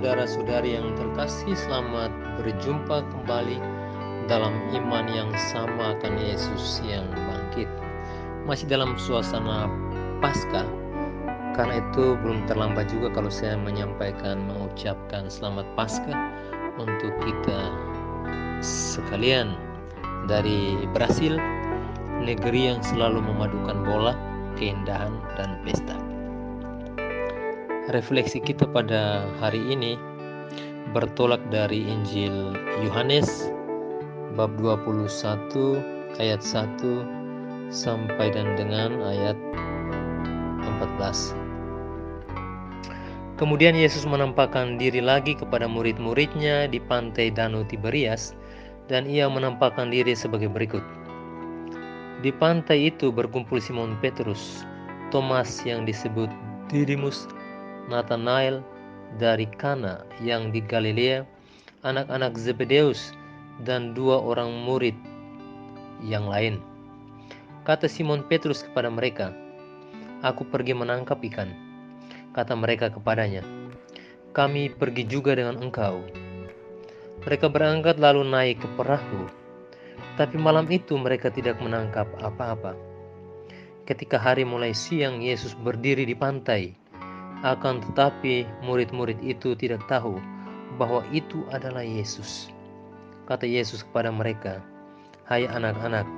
saudara-saudari yang terkasih, selamat berjumpa kembali dalam iman yang sama akan Yesus yang bangkit. Masih dalam suasana Paskah, karena itu belum terlambat juga kalau saya mengucapkan selamat Paskah untuk kita sekalian dari Brasil, negeri yang selalu memadukan bola, keindahan, dan pesta. Refleksi kita pada hari ini bertolak dari Injil Yohanes bab 21 ayat 1 sampai dan dengan ayat 14. Kemudian Yesus menampakkan diri lagi kepada murid-muridnya di pantai Danau Tiberias, dan ia menampakkan diri sebagai berikut. Di pantai itu berkumpul Simon Petrus, Thomas yang disebut Didimus, Nathanael dari Kana yang di Galilea, anak-anak Zebedeus, dan 2 orang murid yang lain. Kata Simon Petrus kepada mereka, "Aku pergi menangkap ikan." Kata mereka kepadanya, "Kami pergi juga dengan engkau." Mereka berangkat lalu naik ke perahu, tapi malam itu mereka tidak menangkap apa-apa. Ketika hari mulai siang, Yesus berdiri di pantai. Akan tetapi murid-murid itu tidak tahu bahwa itu adalah Yesus. Kata Yesus kepada mereka, "Hai anak-anak,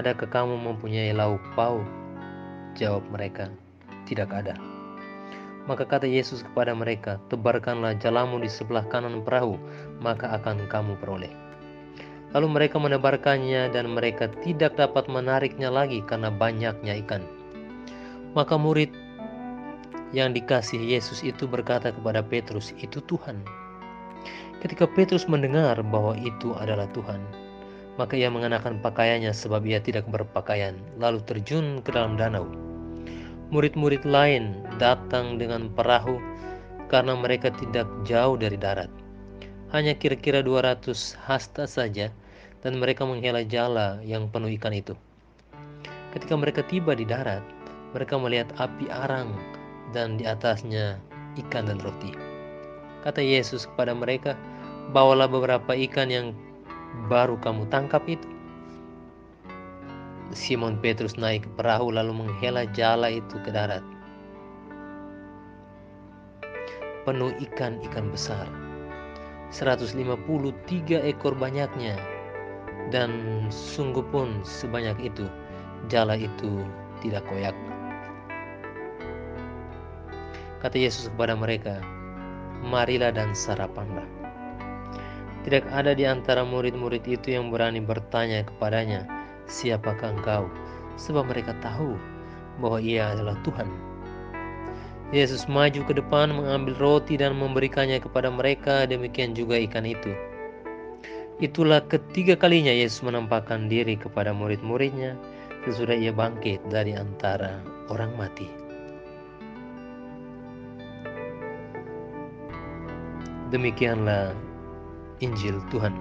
adakah kamu mempunyai lauk pauk?" Jawab mereka, "Tidak ada." Maka kata Yesus kepada mereka, "Tebarkanlah jalamu di sebelah kanan perahu, maka akan kamu peroleh." Lalu mereka menebarkannya dan mereka tidak dapat menariknya lagi karena banyaknya ikan. Maka murid yang dikasihi Yesus itu berkata kepada Petrus, "Itu Tuhan." Ketika Petrus mendengar bahwa itu adalah Tuhan, maka ia mengenakan pakaiannya sebab ia tidak berpakaian, lalu terjun ke dalam danau. Murid-murid lain datang dengan perahu karena mereka tidak jauh dari darat, hanya kira-kira 200 hasta saja, dan mereka menghela jala yang penuh ikan itu. Ketika mereka tiba di darat, mereka melihat api arang dan di atasnya ikan dan roti. Kata Yesus kepada mereka, "Bawalah beberapa ikan yang baru kamu tangkap itu." Simon Petrus naik ke perahu lalu menghela jala itu ke darat, penuh ikan-ikan besar, 153 ekor banyaknya, dan sungguh pun sebanyak itu jala itu tidak koyak. Kata Yesus kepada mereka, "Marilah dan sarapanlah." Tidak ada di antara murid-murid itu yang berani bertanya kepadanya, "Siapakah engkau?" Sebab mereka tahu bahwa ia adalah Tuhan. Yesus maju ke depan, mengambil roti dan memberikannya kepada mereka, demikian juga ikan itu. Itulah ketiga kalinya Yesus menampakkan diri kepada murid-muridnya sesudah ia bangkit dari antara orang mati. Demikianlah Injil Tuhan.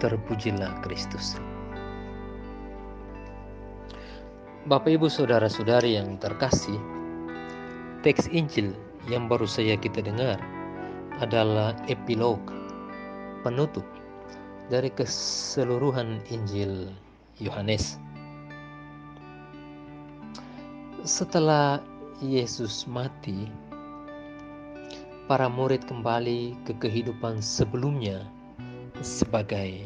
Terpujilah Kristus. Bapak, Ibu, saudara-saudari yang terkasih, teks Injil yang baru saja kita dengar adalah epilog, penutup dari keseluruhan Injil Yohanes. Setelah Yesus mati, para murid kembali ke kehidupan sebelumnya sebagai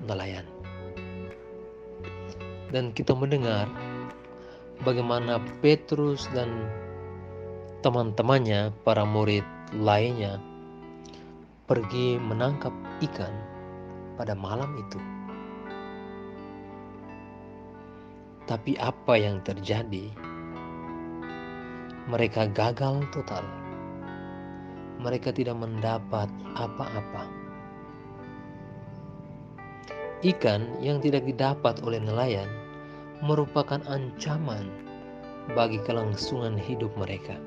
nelayan. Dan kita mendengar bagaimana Petrus dan teman-temannya, para murid lainnya, pergi menangkap ikan pada malam itu. Tapi apa yang terjadi? Mereka gagal total. Mereka tidak mendapat apa-apa. Ikan yang tidak didapat oleh nelayan merupakan ancaman bagi kelangsungan hidup mereka.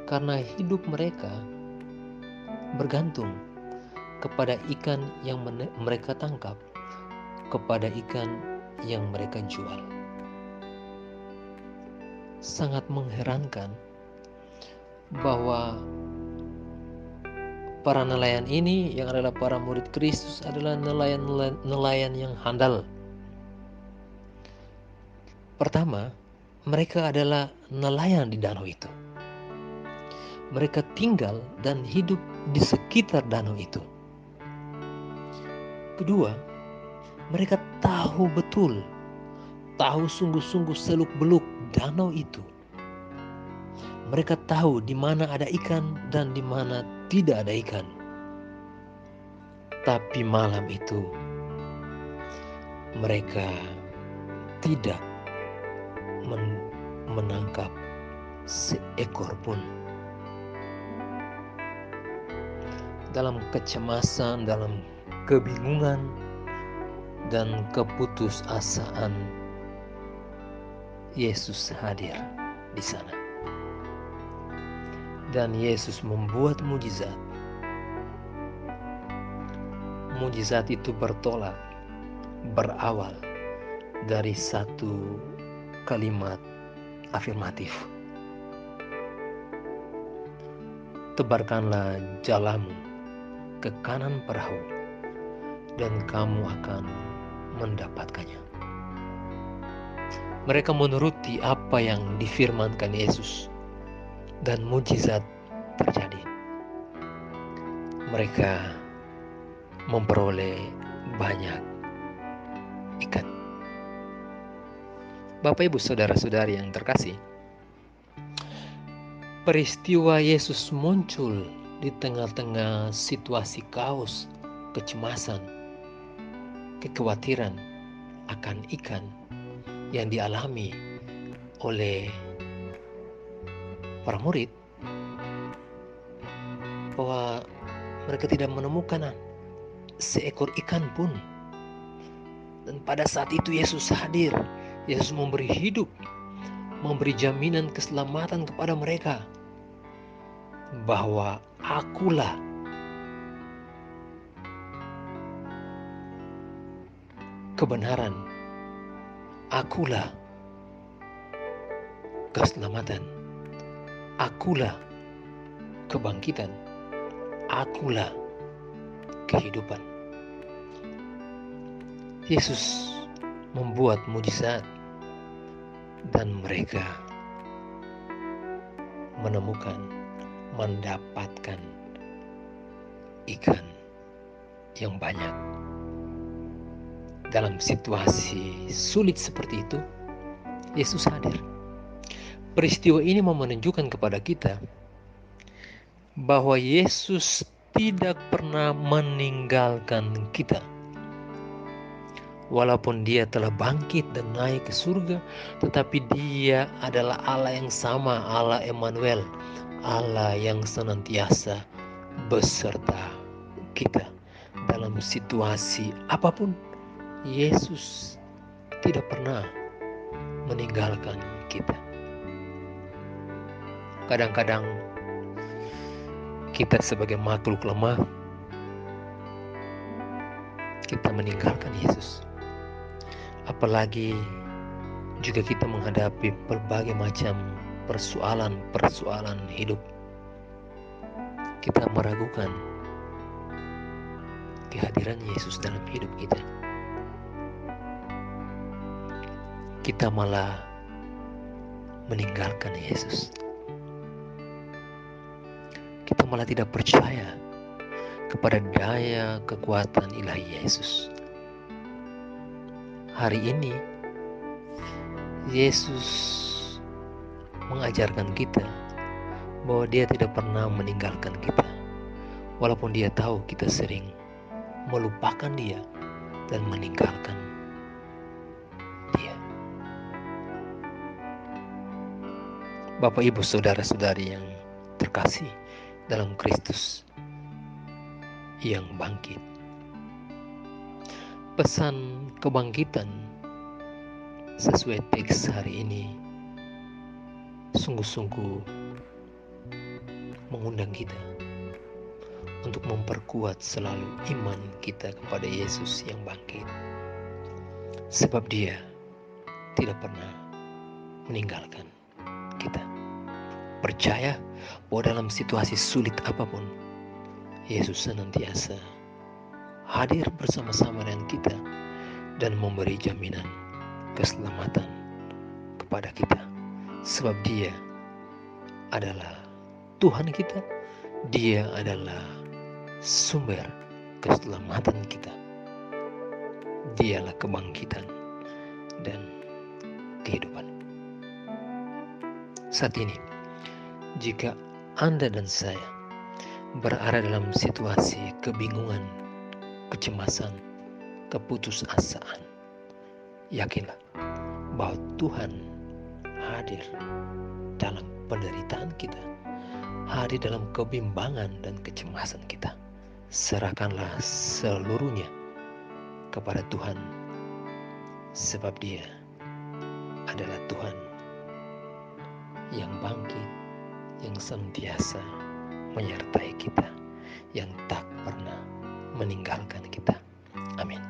Karena hidup mereka bergantung kepada ikan yang mereka tangkap, kepada ikan yang mereka jual. Sangat mengherankan bahwa para nelayan ini yang adalah para murid Kristus adalah nelayan yang handal. Pertama, mereka adalah nelayan di danau itu. Mereka tinggal dan hidup di sekitar danau itu. Kedua, mereka tahu betul, tahu sungguh-sungguh seluk-beluk danau itu. Mereka tahu di mana ada ikan dan di mana tidak ada ikan. Tapi malam itu mereka tidak menangkap seekor pun. Dalam kecemasan, dalam kebingungan dan keputusasaan, Yesus hadir di sana. Dan Yesus membuat mujizat. Mujizat itu berawal dari satu kalimat afirmatif. Tebarkanlah jalamu ke kanan perahu dan kamu akan mendapatkannya. Mereka menuruti apa yang difirmankan Yesus. Dan mujizat terjadi. Mereka memperoleh banyak ikan. Bapak, Ibu, saudara-saudari yang terkasih, peristiwa Yesus muncul di tengah-tengah situasi kaos, kecemasan, kekhawatiran akan ikan yang dialami oleh para murid, bahwa mereka tidak menemukan seekor ikan pun. Dan pada saat itu Yesus hadir. Yesus memberi hidup, memberi jaminan keselamatan kepada mereka, bahwa akulah kebenaran, akulah keselamatan, akulah kebangkitan, akulah kehidupan. Yesus membuat mujizat dan mereka mendapatkan ikan yang banyak. Dalam situasi sulit seperti itu, Yesus hadir. Peristiwa ini mau menunjukkan kepada kita bahwa Yesus tidak pernah meninggalkan kita. Walaupun Dia telah bangkit dan naik ke surga, tetapi Dia adalah Allah yang sama, Allah Emmanuel, Allah yang senantiasa beserta kita. Dalam situasi apapun, Yesus tidak pernah meninggalkan kita. Kadang-kadang kita sebagai makhluk lemah, kita meninggalkan Yesus. Apalagi juga kita menghadapi berbagai macam persoalan hidup. Kita meragukan kehadiran Yesus dalam hidup kita. Kita malah meninggalkan Yesus. Kita malah tidak percaya kepada daya kekuatan ilahi Yesus. Hari ini Yesus mengajarkan kita bahwa Dia tidak pernah meninggalkan kita. Walaupun Dia tahu kita sering melupakan Dia dan meninggalkan Dia. Bapak, Ibu, saudara-saudari yang terkasih dalam Kristus yang bangkit. Pesan kebangkitan sesuai teks hari ini sungguh-sungguh mengundang kita untuk memperkuat selalu iman kita kepada Yesus yang bangkit. Sebab Dia tidak pernah meninggalkan kita. Percaya bahwa dalam situasi sulit apapun, Yesus senantiasa hadir bersama-sama dengan kita dan memberi jaminan keselamatan kepada kita. Sebab Dia adalah Tuhan kita, Dia adalah sumber keselamatan kita. Dialah kebangkitan dan kehidupan. Saat ini, jika Anda dan saya berada dalam situasi kebingungan, kecemasan, keputusasaan, yakinlah bahwa Tuhan hadir dalam penderitaan kita, hadir dalam kebimbangan dan kecemasan kita. Serahkanlah seluruhnya kepada Tuhan, sebab Dia adalah Tuhan yang bangkit, yang senantiasa menyertai kita, yang tak pernah meninggalkan kita. Amin.